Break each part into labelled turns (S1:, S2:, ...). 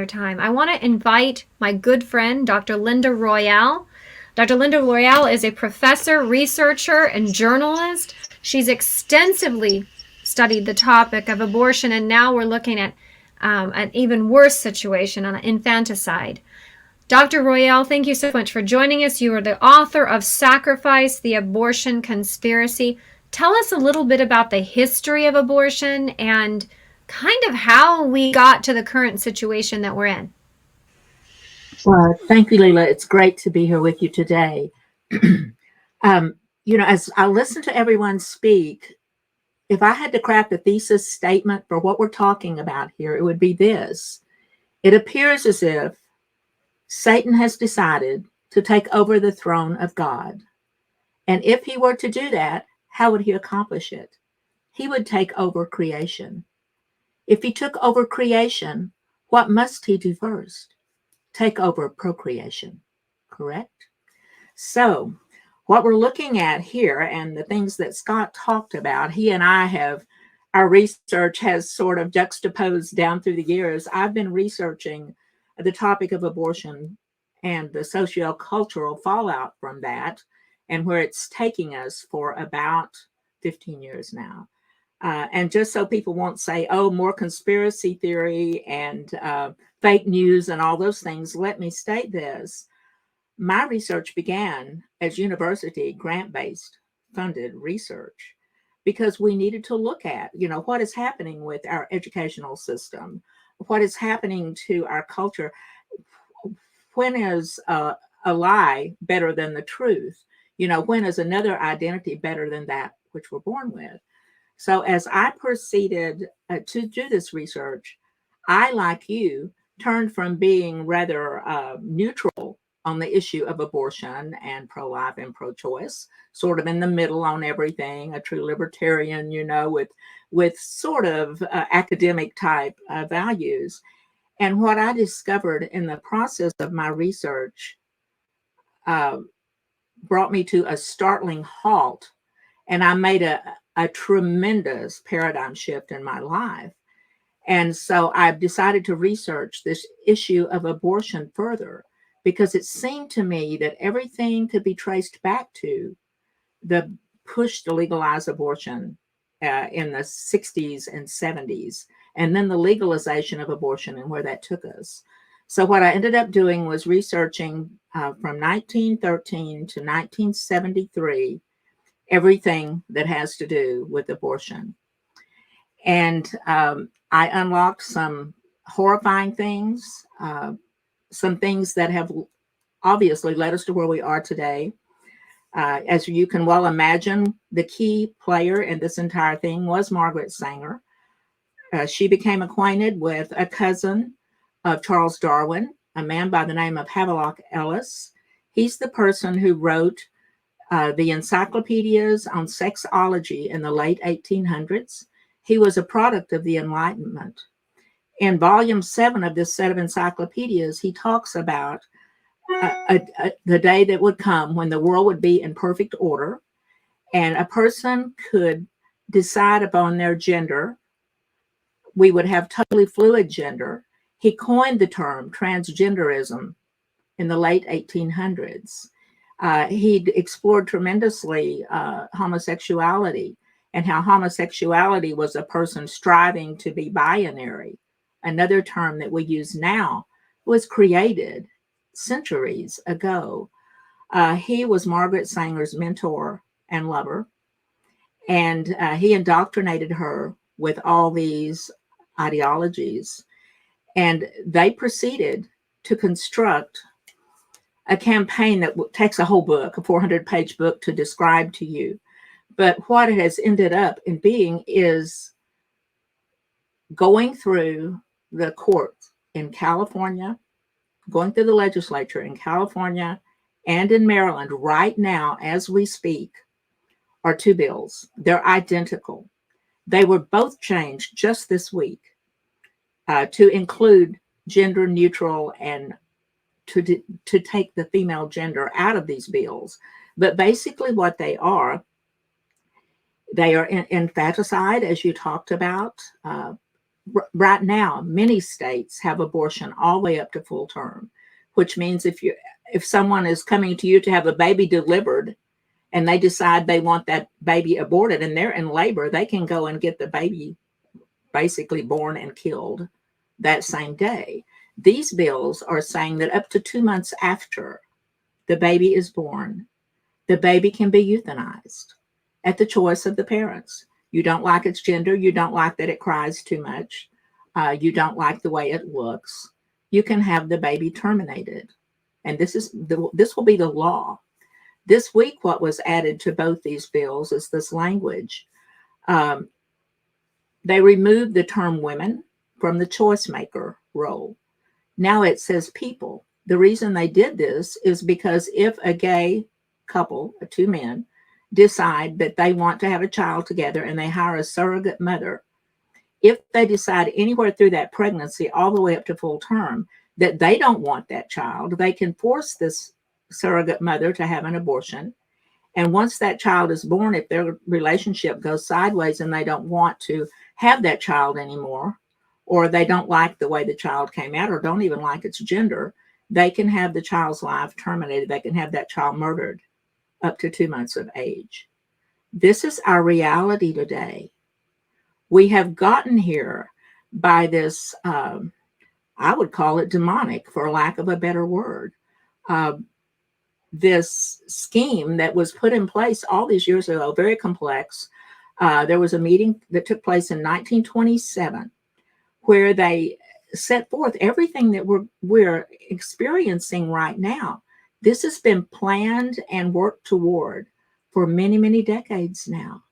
S1: time. I want to invite my good friend, Dr. Linda Royall. Dr. Linda Royall is a professor, researcher, and journalist. She's extensively studied the topic of abortion, and now we're looking at an even worse situation on infanticide. Dr. Royall, thank you so much for joining us. You are the author of Sacrifice, the Abortion Conspiracy. Tell us a little bit about the history of abortion and kind of how we got to the current situation that we're in.
S2: Well, thank you, Leila. It's great to be here with you today. As I listen to everyone speak, if I had to craft a thesis statement for what we're talking about here, it would be this. It appears as if Satan has decided to take over the throne of God. And if he were to do that, how would he accomplish it? He would take over creation. If he took over creation, what must he do first? Take over procreation, correct? So, what we're looking at here and the things that Scott talked about, he and I have, our research has sort of juxtaposed down through the years. I've been researching the topic of abortion and the socio-cultural fallout from that and where it's taking us for about 15 years now. And just so people won't say, oh, more conspiracy theory and fake news and all those things, let me state this. My research began as university grant-based funded research because we needed to look at, what is happening with our educational system, what is happening to our culture. When is a lie better than the truth? When is another identity better than that which we're born with? So as I proceeded to do this research, I, like you, turned from being rather neutral on the issue of abortion and pro-life and pro-choice, sort of in the middle on everything, a true libertarian, with sort of academic type values. And what I discovered in the process of my research brought me to a startling halt. And I made a tremendous paradigm shift in my life. And so I've decided to research this issue of abortion further because it seemed to me that everything could be traced back to the push to legalize abortion in the 60s and 70s, and then the legalization of abortion and where that took us. So what I ended up doing was researching from 1913 to 1973, everything that has to do with abortion. And I unlocked some horrifying things, some things that have obviously led us to where we are today. As you can well imagine, the key player in this entire thing was Margaret Sanger. She became acquainted with a cousin of Charles Darwin, a man by the name of Havelock Ellis. He's the person who wrote the encyclopedias on sexology in the late 1800s. He was a product of the Enlightenment. In volume 7 of this set of encyclopedias, he talks about the day that would come when the world would be in perfect order and a person could decide upon their gender. We would have totally fluid gender. He coined the term transgenderism in the late 1800s. He explored tremendously homosexuality and how homosexuality was a person striving to be binary. Another term that we use now was created centuries ago. He was Margaret Sanger's mentor and lover, and he indoctrinated her with all these ideologies. And they proceeded to construct a campaign that takes a whole book, a 400-page book, to describe to you. But what it has ended up in being is going through the courts in California, going through the legislature in California and in Maryland right now as we speak are two bills. They're identical. They were both changed just this week to include gender neutral and to take the female gender out of these bills. But basically what they are infanticide, as you talked about. right now, many states have abortion all the way up to full term, which means if someone is coming to you to have a baby delivered and they decide they want that baby aborted and they're in labor, they can go and get the baby basically born and killed that same day. These bills are saying that up to 2 months after the baby is born, the baby can be euthanized at the choice of the parents. You don't like its gender. You don't like that it cries too much. You don't like the way it looks. You can have the baby terminated. And this will be the law. This week, what was added to both these bills is this language. Um, they removed the term women from the choice maker role. Now it says people. The reason they did this is because if a gay couple, two men, decide that they want to have a child together and they hire a surrogate mother, if they decide anywhere through that pregnancy all the way up to full term that they don't want that child, they can force this surrogate mother to have an abortion. And once that child is born, if their relationship goes sideways and they don't want to have that child anymore, or they don't like the way the child came out, or don't even like its gender, they can have the child's life terminated. They can have that child murdered up to 2 months of age. This is our reality today. We have gotten here by this, I would call it demonic, for lack of a better word. This scheme that was put in place all these years ago, very complex. There was a meeting that took place in 1927 where they set forth everything that we're experiencing right now. This has been planned and worked toward for many, many decades now.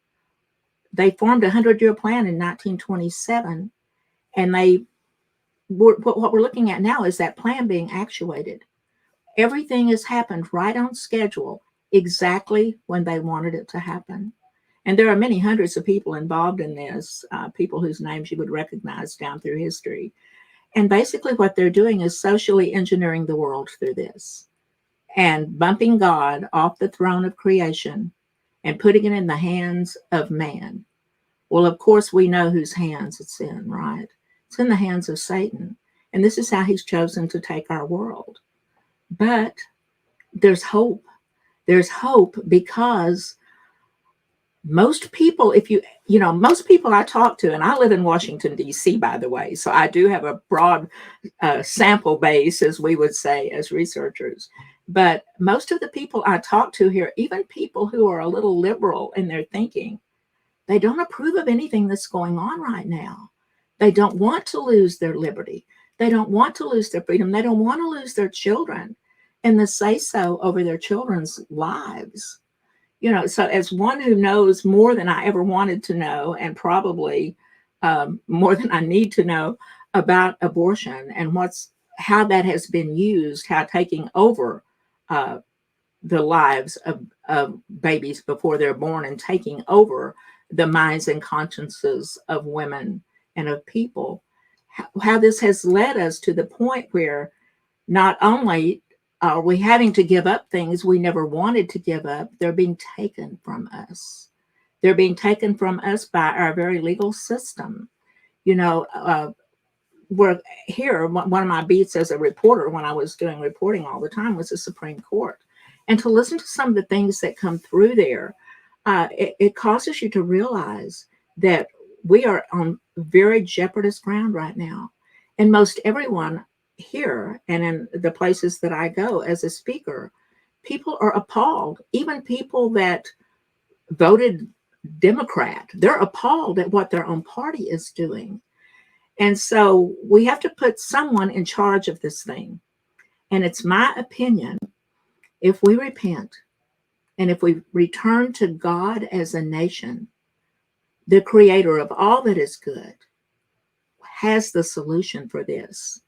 S2: They formed a 100-year plan in 1927, and what we're looking at now is that plan being actuated. Everything has happened right on schedule, exactly when they wanted it to happen. And there are many hundreds of people involved in this, people whose names you would recognize down through history. And basically what they're doing is socially engineering the world through this and bumping God off the throne of creation and putting it in the hands of man. Well, of course, we know whose hands it's in, right? It's in the hands of Satan. And this is how he's chosen to take our world. But there's hope. There's hope because most people, most people I talk to, and I live in Washington, D.C., by the way, so I do have a broad sample base, as we would say, as researchers. But most of the people I talk to here, even people who are a little liberal in their thinking, they don't approve of anything that's going on right now. They don't want to lose their liberty. They don't want to lose their freedom. They don't want to lose their children and the say-so over their children's lives. So as one who knows more than I ever wanted to know, and probably more than I need to know about abortion and how that has been used, how taking over the lives of babies before they're born and taking over the minds and consciences of women and of people, how this has led us to the point where not only are we having to give up things we never wanted to give up, they're being taken from us. They're being taken from us by our very legal system. We're here, one of my beats as a reporter when I was doing reporting all the time was the Supreme Court. And to listen to some of the things that come through there, it causes you to realize that we are on very jeopardous ground right now. And most everyone here and in the places that I go as a speaker, people are appalled. Even people that voted Democrat, they're appalled at what their own party is doing. And so we have to put someone in charge of this thing. And it's my opinion, if we repent and if we return to God as a nation, the creator of all that is good has the solution for this.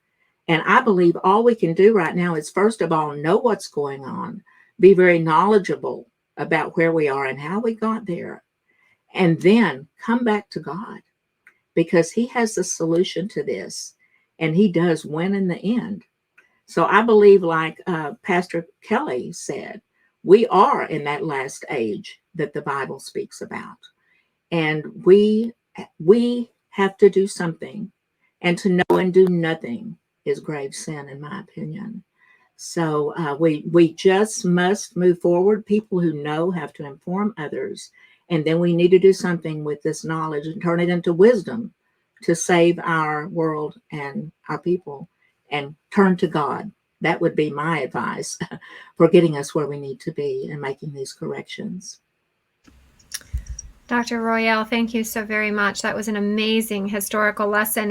S2: And I believe all we can do right now is, first of all, know what's going on, be very knowledgeable about where we are and how we got there, and then come back to God, because he has the solution to this, and he does win in the end. So I believe, like Pastor Kelly said, we are in that last age that the Bible speaks about. And we have to do something And to know and do nothing is grave sin, in my opinion. So we just must move forward. People who know have to inform others, and then we need to do something with this knowledge and turn it into wisdom to save our world and our people, and turn to God. That would be my advice for getting us where we need to be and making these corrections.
S1: Dr. Royall, thank you so very much. That was an amazing historical lesson.